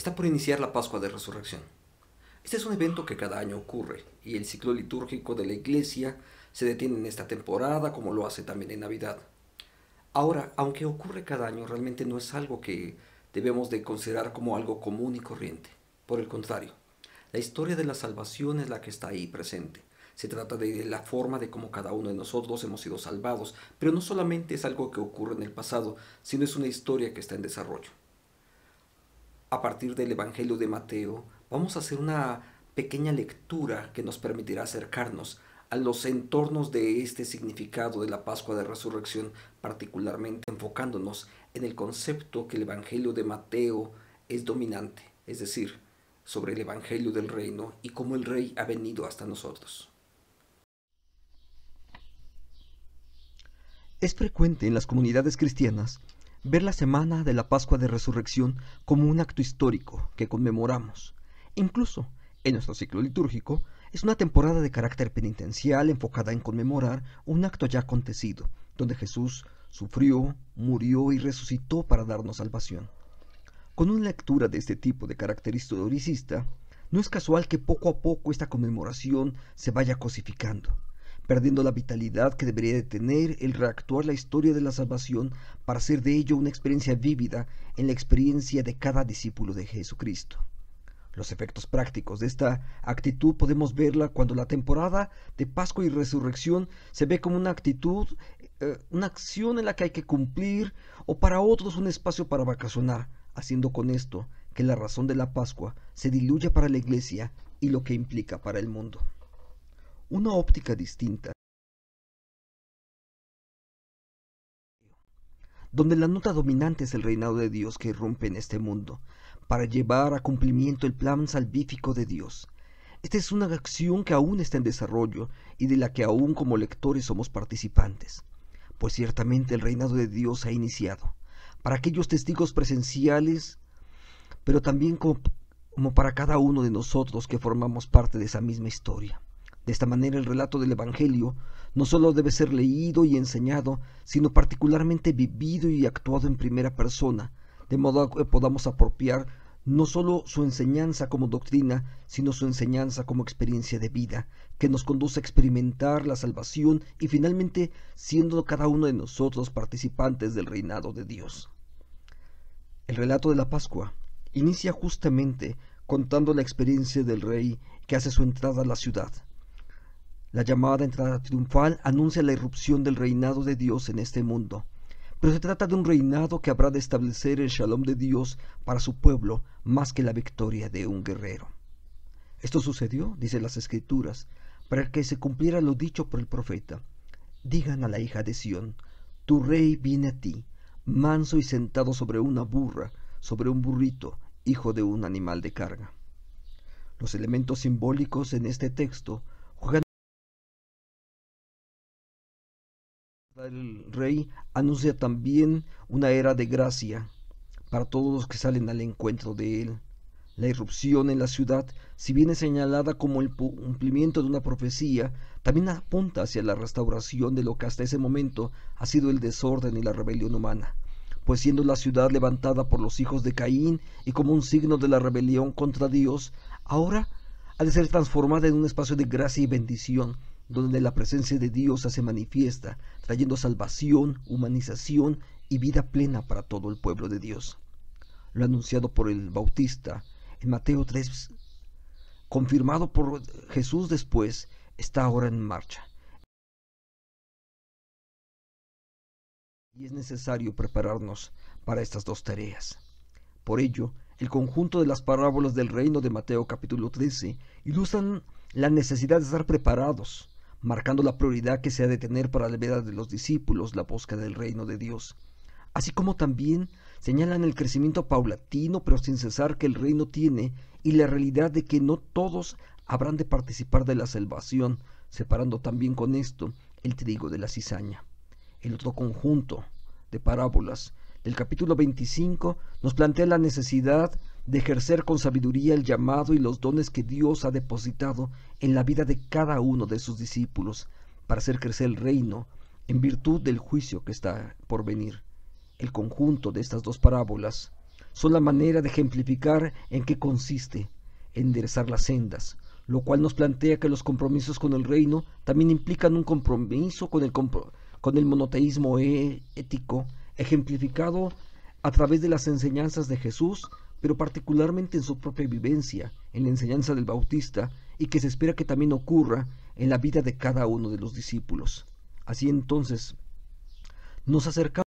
Está por iniciar la Pascua de Resurrección. Este es un evento que cada año ocurre y el ciclo litúrgico de la Iglesia se detiene en esta temporada como lo hace también en Navidad. Ahora, aunque ocurre cada año, realmente no es algo que debemos de considerar como algo común y corriente. Por el contrario, la historia de la salvación es la que está ahí presente. Se trata de la forma de cómo cada uno de nosotros hemos sido salvados, pero no solamente es algo que ocurre en el pasado, sino es una historia que está en desarrollo. A partir del Evangelio de Mateo, vamos a hacer una pequeña lectura que nos permitirá acercarnos a los entornos de este significado de la Pascua de Resurrección, particularmente enfocándonos en el concepto que el Evangelio de Mateo es dominante, es decir, sobre el Evangelio del Reino y cómo el Rey ha venido hasta nosotros. Es frecuente en las comunidades cristianas ver la semana de la Pascua de Resurrección como un acto histórico que conmemoramos. Incluso, en nuestro ciclo litúrgico, es una temporada de carácter penitencial enfocada en conmemorar un acto ya acontecido, donde Jesús sufrió, murió y resucitó para darnos salvación. Con una lectura de este tipo de carácter historicista, no es casual que poco a poco esta conmemoración se vaya cosificando, perdiendo la vitalidad que debería de tener el reactuar la historia de la salvación para hacer de ello una experiencia vívida en la experiencia de cada discípulo de Jesucristo. Los efectos prácticos de esta actitud podemos verla cuando la temporada de Pascua y Resurrección se ve como una actitud, una acción en la que hay que cumplir, o para otros un espacio para vacacionar, haciendo con esto que la razón de la Pascua se diluya para la Iglesia y lo que implica para el mundo. Una óptica distinta, donde la nota dominante es el reinado de Dios que irrumpe en este mundo, para llevar a cumplimiento el plan salvífico de Dios. Esta es una acción que aún está en desarrollo y de la que aún como lectores somos participantes, pues ciertamente el reinado de Dios ha iniciado, para aquellos testigos presenciales, pero también como para cada uno de nosotros que formamos parte de esa misma historia. De esta manera el relato del Evangelio no solo debe ser leído y enseñado, sino particularmente vivido y actuado en primera persona, de modo que podamos apropiar no solo su enseñanza como doctrina, sino su enseñanza como experiencia de vida, que nos conduce a experimentar la salvación y finalmente siendo cada uno de nosotros participantes del reinado de Dios. El relato de la Pascua inicia justamente contando la experiencia del Rey que hace su entrada a la ciudad. La llamada entrada triunfal anuncia la irrupción del reinado de Dios en este mundo, pero se trata de un reinado que habrá de establecer el Shalom de Dios para su pueblo más que la victoria de un guerrero. Esto sucedió, dicen las Escrituras, para que se cumpliera lo dicho por el profeta. Digan a la hija de Sión, tu rey viene a ti, manso y sentado sobre una burra, sobre un burrito, hijo de un animal de carga. Los elementos simbólicos en este texto juegan. El rey anuncia también una era de gracia para todos los que salen al encuentro de él. La irrupción en la ciudad, si bien es señalada como el cumplimiento de una profecía, también apunta hacia la restauración de lo que hasta ese momento ha sido el desorden y la rebelión humana, pues siendo la ciudad levantada por los hijos de Caín y como un signo de la rebelión contra Dios, ahora ha de ser transformada en un espacio de gracia y bendición, donde la presencia de Dios se hace manifiesta, trayendo salvación, humanización y vida plena para todo el pueblo de Dios. Lo anunciado por el Bautista en Mateo 3, confirmado por Jesús después, está ahora en marcha. Y es necesario prepararnos para estas dos tareas. Por ello, el conjunto de las parábolas del reino de Mateo capítulo 13 ilustran la necesidad de estar preparados, marcando la prioridad que se ha de tener para la vida de los discípulos la búsqueda del reino de Dios, así como también señalan el crecimiento paulatino pero sin cesar que el reino tiene y la realidad de que no todos habrán de participar de la salvación, separando también con esto el trigo de la cizaña. El otro conjunto de parábolas del capítulo 25 nos plantea la necesidad de ejercer con sabiduría el llamado y los dones que Dios ha depositado en la vida de cada uno de sus discípulos para hacer crecer el reino en virtud del juicio que está por venir. El conjunto de estas dos parábolas son la manera de ejemplificar en qué consiste enderezar las sendas, lo cual nos plantea que los compromisos con el reino también implican un compromiso con el monoteísmo ético, ejemplificado a través de las enseñanzas de Jesús, pero particularmente en su propia vivencia, en la enseñanza del Bautista, y que se espera que también ocurra en la vida de cada uno de los discípulos. Así entonces, nos acercamos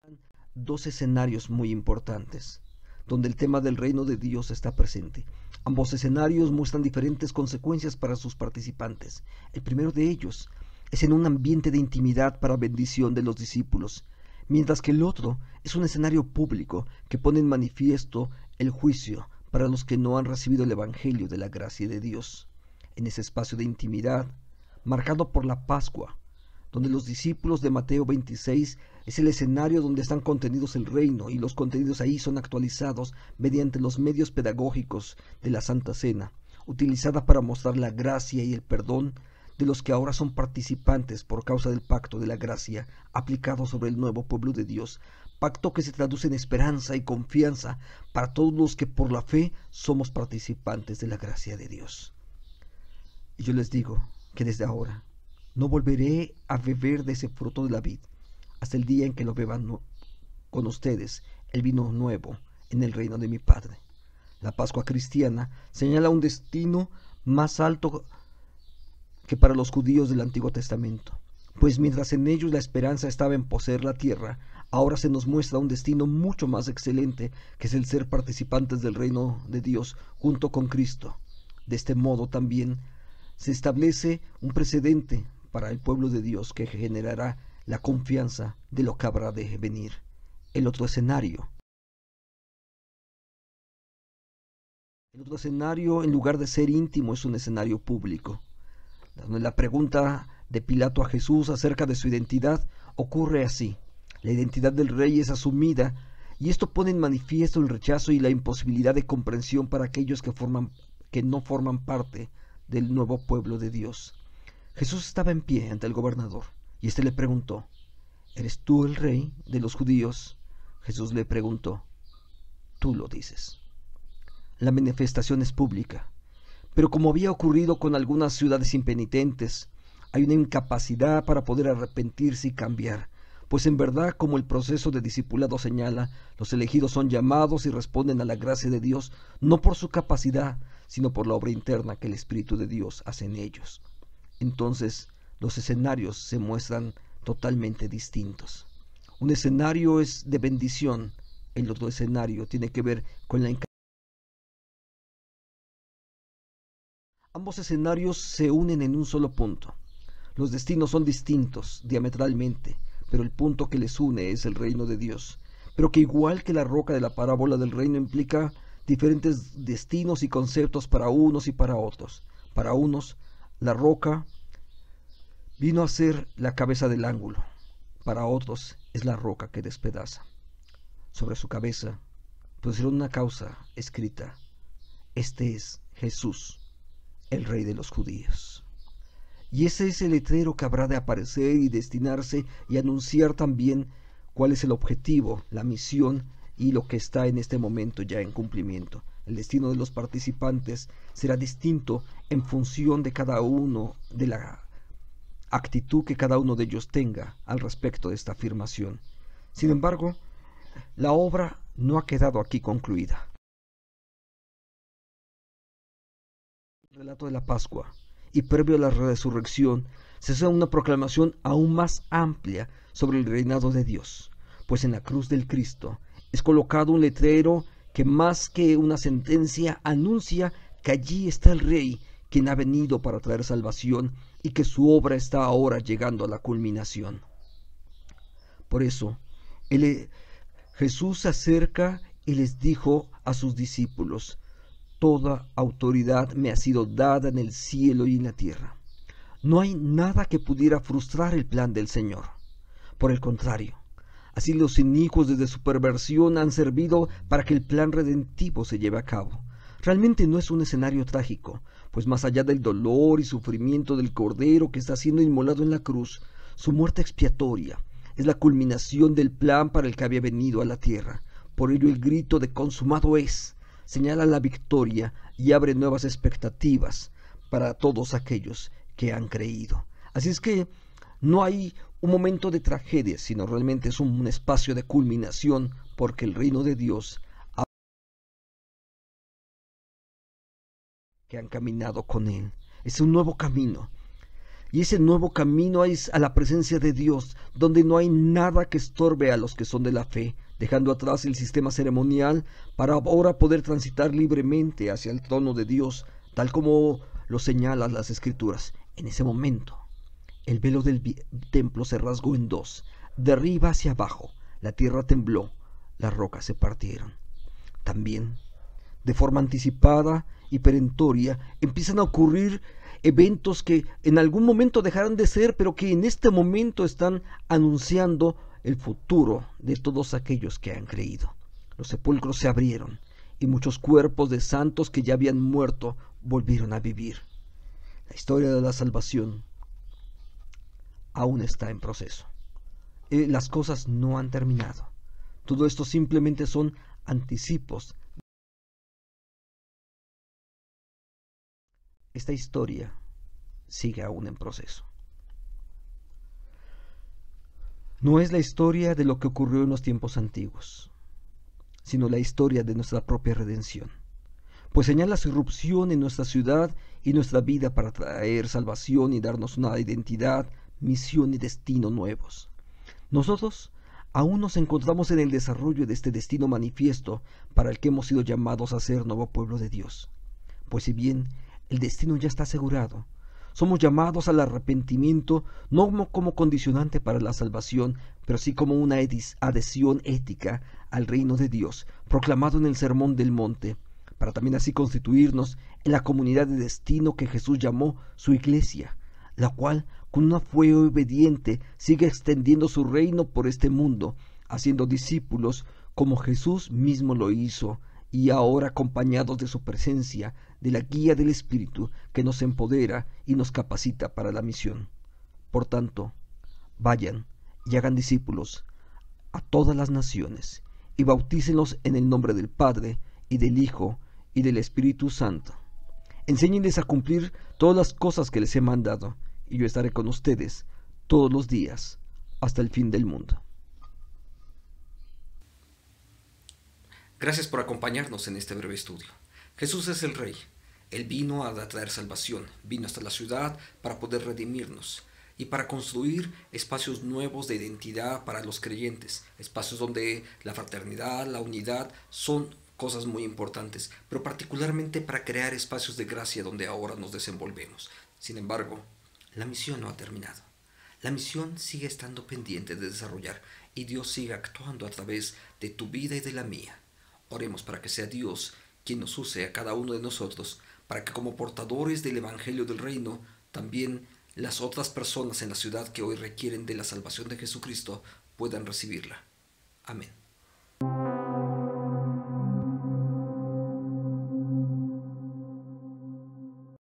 a dos escenarios muy importantes, donde el tema del reino de Dios está presente. Ambos escenarios muestran diferentes consecuencias para sus participantes. El primero de ellos es en un ambiente de intimidad para bendición de los discípulos, mientras que el otro es un escenario público que pone en manifiesto el juicio para los que no han recibido el Evangelio de la gracia de Dios. En ese espacio de intimidad, marcado por la Pascua, donde los discípulos de Mateo 26 es el escenario donde están contenidos el reino, y los contenidos ahí son actualizados mediante los medios pedagógicos de la Santa Cena, utilizada para mostrar la gracia y el perdón de los que ahora son participantes por causa del pacto de la gracia aplicado sobre el nuevo pueblo de Dios, pacto que se traduce en esperanza y confianza para todos los que por la fe somos participantes de la gracia de Dios. Y yo les digo que desde ahora no volveré a beber de ese fruto de la vid hasta el día en que lo beban con ustedes el vino nuevo en el reino de mi Padre. La Pascua cristiana señala un destino más alto que para los judíos del Antiguo Testamento, pues mientras en ellos la esperanza estaba en poseer la tierra, ahora se nos muestra un destino mucho más excelente, que es el ser participantes del reino de Dios junto con Cristo. De este modo también se establece un precedente para el pueblo de Dios que generará la confianza de lo que habrá de venir. El otro escenario, en lugar de ser íntimo, es un escenario público, donde la pregunta de Pilato a Jesús acerca de su identidad ocurre así. La identidad del rey es asumida, y esto pone en manifiesto el rechazo y la imposibilidad de comprensión para aquellos que no forman parte del nuevo pueblo de Dios. Jesús estaba en pie ante el gobernador, y éste le preguntó: ¿eres tú el rey de los judíos? Jesús le preguntó: tú lo dices. La manifestación es pública, pero como había ocurrido con algunas ciudades impenitentes, hay una incapacidad para poder arrepentirse y cambiar, pues en verdad, como el proceso de discipulado señala, los elegidos son llamados y responden a la gracia de Dios, no por su capacidad, sino por la obra interna que el Espíritu de Dios hace en ellos. Entonces, los escenarios se muestran totalmente distintos. Un escenario es de bendición, el otro escenario tiene que ver con la incapacidad. Ambos escenarios se unen en un solo punto. Los destinos son distintos diametralmente, pero el punto que les une es el reino de Dios, pero que igual que la roca de la parábola del reino implica diferentes destinos y conceptos para unos y para otros. Para unos, la roca vino a ser la cabeza del ángulo, para otros es la roca que despedaza. Sobre su cabeza pusieron una causa escrita: este es Jesús, el Rey de los judíos. Y ese es el letrero que habrá de aparecer y destinarse y anunciar también cuál es el objetivo, la misión y lo que está en este momento ya en cumplimiento. El destino de los participantes será distinto en función de cada uno, de la actitud que cada uno de ellos tenga al respecto de esta afirmación. Sin embargo, la obra no ha quedado aquí concluida. El relato de la Pascua y previo a la resurrección se hace una proclamación aún más amplia sobre el reinado de Dios, pues en la cruz del Cristo es colocado un letrero que más que una sentencia anuncia que allí está el Rey, quien ha venido para traer salvación y que su obra está ahora llegando a la culminación. Por eso, Jesús se acerca y les dijo a sus discípulos: toda autoridad me ha sido dada en el cielo y en la tierra. No hay nada que pudiera frustrar el plan del Señor. Por el contrario, así los inicuos desde su perversión han servido para que el plan redentivo se lleve a cabo. Realmente no es un escenario trágico, pues más allá del dolor y sufrimiento del Cordero que está siendo inmolado en la cruz, su muerte expiatoria es la culminación del plan para el que había venido a la tierra. Por ello el grito de consumado es señala la victoria y abre nuevas expectativas para todos aquellos que han creído. Así es que no hay un momento de tragedia, sino realmente es un espacio de culminación, porque el reino de Dios que han caminado con Él. Es un nuevo camino. Y ese nuevo camino es a la presencia de Dios, donde no hay nada que estorbe a los que son de la fe, dejando atrás el sistema ceremonial para ahora poder transitar libremente hacia el trono de Dios, tal como lo señalan las Escrituras. En ese momento, el velo del templo se rasgó en dos, de arriba hacia abajo, la tierra tembló, las rocas se partieron. También, de forma anticipada y perentoria, empiezan a ocurrir eventos que en algún momento dejarán de ser, pero que en este momento están anunciando el futuro de todos aquellos que han creído. Los sepulcros se abrieron y muchos cuerpos de santos que ya habían muerto volvieron a vivir. La historia de la salvación aún está en proceso. Las cosas no han terminado. Todo esto simplemente son anticipos. Esta historia sigue aún en proceso. No es la historia de lo que ocurrió en los tiempos antiguos, sino la historia de nuestra propia redención, pues señala su irrupción en nuestra ciudad y nuestra vida para traer salvación y darnos una identidad, misión y destino nuevos. Nosotros aún nos encontramos en el desarrollo de este destino manifiesto para el que hemos sido llamados a ser nuevo pueblo de Dios. Pues si bien el destino ya está asegurado, somos llamados al arrepentimiento no como condicionante para la salvación, pero sí como una adhesión ética al reino de Dios, proclamado en el Sermón del Monte, para también así constituirnos en la comunidad de destino que Jesús llamó su iglesia, la cual con una fe obediente sigue extendiendo su reino por este mundo, haciendo discípulos como Jesús mismo lo hizo, y ahora acompañados de su presencia, de la guía del Espíritu que nos empodera y nos capacita para la misión. Por tanto, vayan y hagan discípulos a todas las naciones y bautícenlos en el nombre del Padre y del Hijo y del Espíritu Santo. Enséñenles a cumplir todas las cosas que les he mandado, y yo estaré con ustedes todos los días hasta el fin del mundo. Gracias por acompañarnos en este breve estudio. Jesús es el Rey. Él vino a traer salvación, vino hasta la ciudad para poder redimirnos y para construir espacios nuevos de identidad para los creyentes, espacios donde la fraternidad, la unidad son cosas muy importantes, pero particularmente para crear espacios de gracia donde ahora nos desenvolvemos. Sin embargo, la misión no ha terminado. La misión sigue estando pendiente de desarrollar y Dios sigue actuando a través de tu vida y de la mía. Oremos para que sea Dios quien nos use a cada uno de nosotros, para que como portadores del Evangelio del Reino, también las otras personas en la ciudad que hoy requieren de la salvación de Jesucristo puedan recibirla. Amén.